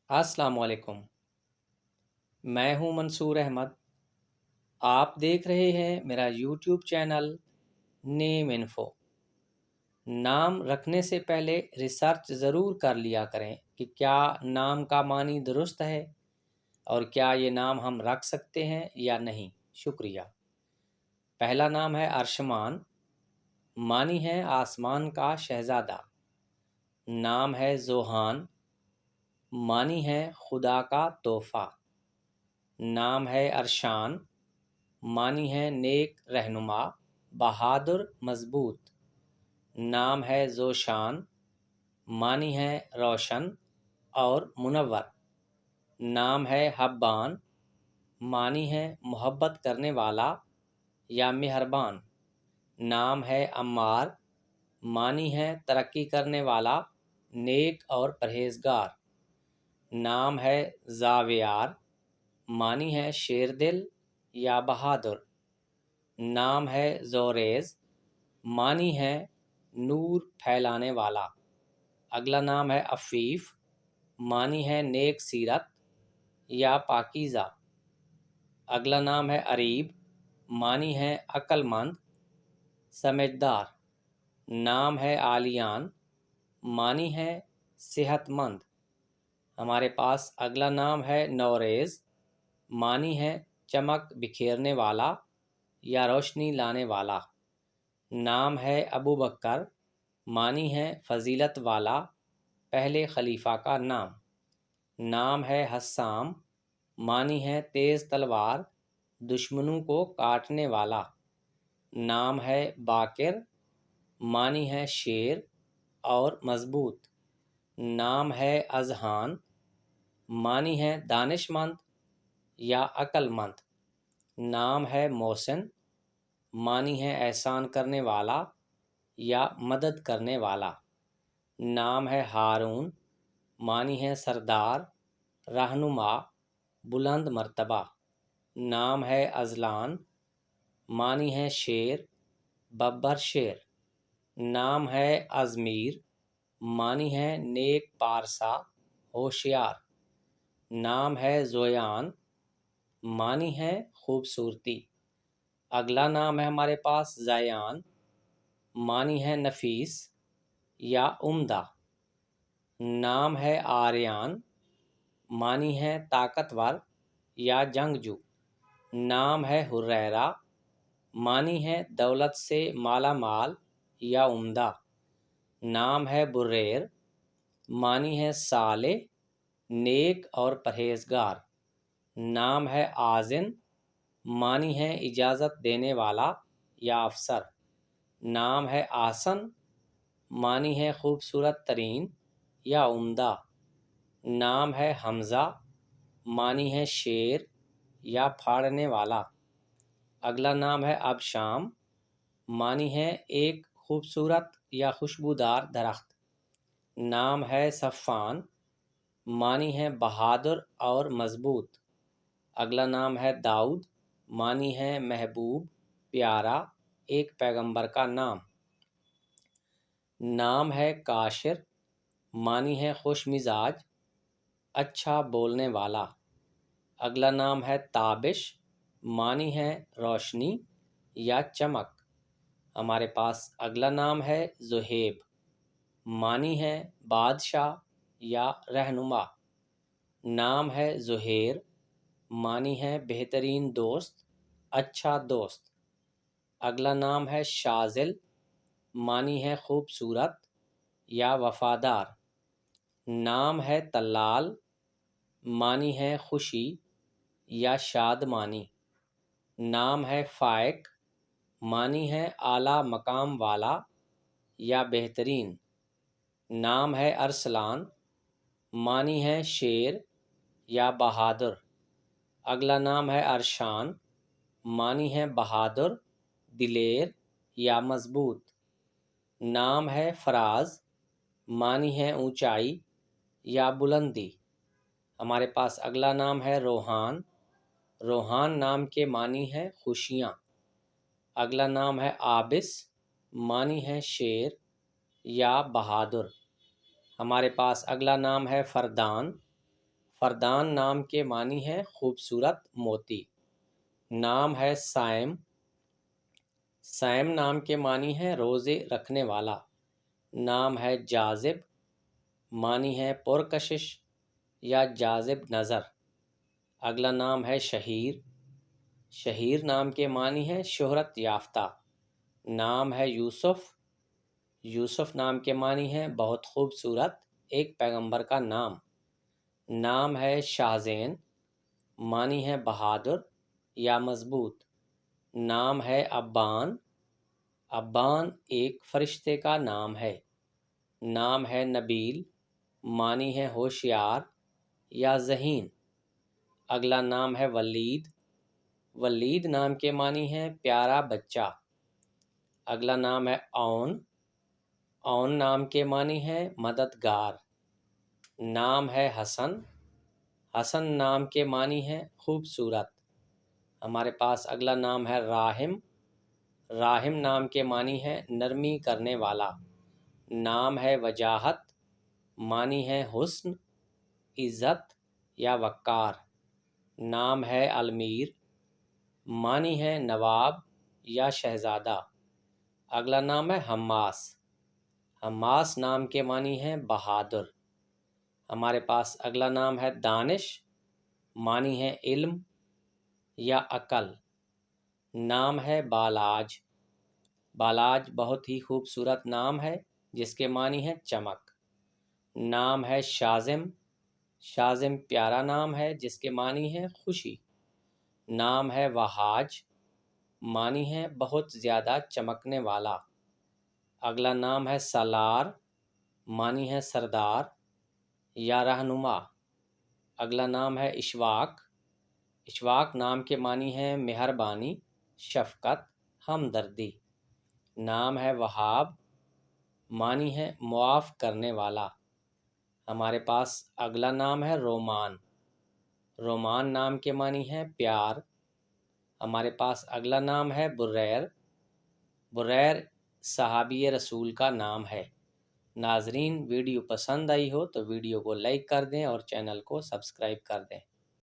السلام علیکم، میں ہوں منصور احمد۔ آپ دیکھ رہے ہیں میرا یوٹیوب چینل نیم انفو۔ نام رکھنے سے پہلے ریسرچ ضرور کر لیا کریں کہ کیا نام کا معنی درست ہے اور کیا یہ نام ہم رکھ سکتے ہیں یا نہیں۔ شکریہ۔ پہلا نام ہے ارشمان، معنی ہے آسمان کا شہزادہ۔ نام ہے ذوحان، معنی ہے خدا کا تحفہ۔ نام ہے ارشان، معنی ہے نیک رہنما، بہادر، مضبوط۔ نام ہے ذوشان، معنی ہے روشن اور منور۔ نام ہے حبان، معنی ہے محبت کرنے والا یا مہربان۔ نام ہے عمار، معنی ہے ترقی کرنے والا، نیک اور پرہیزگار۔ نام ہے زاویار، معنی ہے شیر دل یا بہادر۔ نام ہے زوریز، معنی ہے نور پھیلانے والا۔ اگلا نام ہے عفیف، معنی ہے نیک سیرت یا پاکیزہ۔ اگلا نام ہے عریب، معنی ہے عقل مند، سمجھدار۔ نام ہے عالیان، معنی ہے صحت مند۔ ہمارے پاس اگلا نام ہے نوریز، معنی ہے چمک بکھیرنے والا یا روشنی لانے والا۔ نام ہے ابو بکر، معنی ہے فضیلت والا، پہلے خلیفہ کا نام۔ نام ہے حسام، معنی ہے تیز تلوار، دشمنوں کو کاٹنے والا۔ نام ہے باکر، معنی ہے شیر اور مضبوط۔ نام ہے اذہان، معنی ہے دانش مند یا عقل مند۔ نام ہے محسن، معنی ہے احسان کرنے والا یا مدد کرنے والا۔ نام ہے ہارون، معنی ہے سردار، رہنما، بلند مرتبہ۔ نام ہے ازلان، معنی ہے شیر، ببر شیر۔ نام ہے ازمیر، معنی ہے نیک پارسا، ہوشیار۔ نام ہے زویان، معنی ہے خوبصورتی۔ اگلا نام ہے ہمارے پاس زیان، معنی ہے نفیس یا عمدہ۔ نام ہے آریان، معنی ہے طاقتور یا جنگجو۔ نام ہے حریرہ، معنی ہے دولت سے مالا مال یا عمدہ۔ نام ہے بریر، معنی ہے صالح، نیک اور پرہیزگار۔ نام ہے آذن، معنی ہے اجازت دینے والا یا افسر۔ نام ہے آسن، معنی ہے خوبصورت ترین یا عمدہ۔ نام ہے حمزہ، معنی ہے شیر یا پھاڑنے والا۔ اگلا نام ہے ابشام، معنی ہے ایک خوبصورت یا خوشبودار درخت۔ نام ہے صفان، معنی ہے بہادر اور مضبوط۔ اگلا نام ہے داؤد، معنی ہے محبوب، پیارا، ایک پیغمبر کا نام۔ نام ہے کاشر، معنی ہے خوش مزاج، اچھا بولنے والا۔ اگلا نام ہے تابش، معنی ہے روشنی یا چمک۔ ہمارے پاس اگلا نام ہے زہیب، معنی ہے بادشاہ یا رہنما۔ نام ہے زہیر، معنی ہے بہترین دوست، اچھا دوست۔ اگلا نام ہے شازل، معنی ہے خوبصورت یا وفادار۔ نام ہے طلال، معنی ہے خوشی یا شادمانی۔ نام ہے فائق، معنی ہے اعلیٰ مقام والا یا بہترین۔ نام ہے ارسلان، معنی ہے شیر یا بہادر۔ اگلا نام ہے ارشان، معنی ہے بہادر، دلیر یا مضبوط۔ نام ہے فراز، معنی ہے اونچائی یا بلندی۔ ہمارے پاس اگلا نام ہے روحان، روحان نام کے معنی ہے خوشیاں۔ اگلا نام ہے عابس، معنی ہے شیر یا بہادر۔ ہمارے پاس اگلا نام ہے فردان، فردان نام کے معنی ہے خوبصورت موتی۔ نام ہے سائم، سائم نام کے معنی ہے روزے رکھنے والا۔ نام ہے جاذب، معنی ہے پرکشش یا جاذب نظر۔ اگلا نام ہے شہیر، شہیر نام کے معنی ہے شہرت یافتہ۔ نام ہے یوسف، یوسف نام کے معنی ہے بہت خوبصورت، ایک پیغمبر کا نام۔ نام ہے شاہزین، معنی ہے بہادر یا مضبوط۔ نام ہے ابان، ابان ایک فرشتے کا نام ہے۔ نام ہے نبیل، معنی ہے ہوشیار یا ذہین۔ اگلا نام ہے ولید، ولید نام کے معنی ہے پیارا بچہ۔ اگلا نام ہے اون، اون نام کے معنی ہے مددگار۔ نام ہے حسن، حسن نام کے معنی ہے خوبصورت۔ ہمارے پاس اگلا نام ہے راحم، راحم نام کے معنی ہے نرمی کرنے والا۔ نام ہے وجاہت، معنی ہے حسن، عزت یا وقار۔ نام ہے المیر، معنی ہے نواب یا شہزادہ۔ اگلا نام ہے حماس، حماس نام کے معنی ہے بہادر۔ ہمارے پاس اگلا نام ہے دانش، معنی ہے علم یا عقل۔ نام ہے بالاج، بالاج بہت ہی خوبصورت نام ہے جس کے معنی ہے چمک۔ نام ہے شازم، شازم پیارا نام ہے جس کے معنی ہے خوشی۔ نام ہے وہاج، معنی ہے بہت زیادہ چمکنے والا۔ اگلا نام ہے سالار، معنی ہے سردار یا رہنما۔ اگلا نام ہے اشواق، اشواق نام کے معنی ہے مہربانی، شفقت، ہمدردی۔ نام ہے وہاب، معنی ہے معاف کرنے والا۔ ہمارے پاس اگلا نام ہے رومان، رومان نام کے معنی ہے پیار۔ ہمارے پاس اگلا نام ہے بریر، بریر صحابی رسول کا نام ہے۔ ناظرین، ویڈیو پسند آئی ہو تو ویڈیو کو لائک کر دیں اور چینل کو سبسکرائب کر دیں۔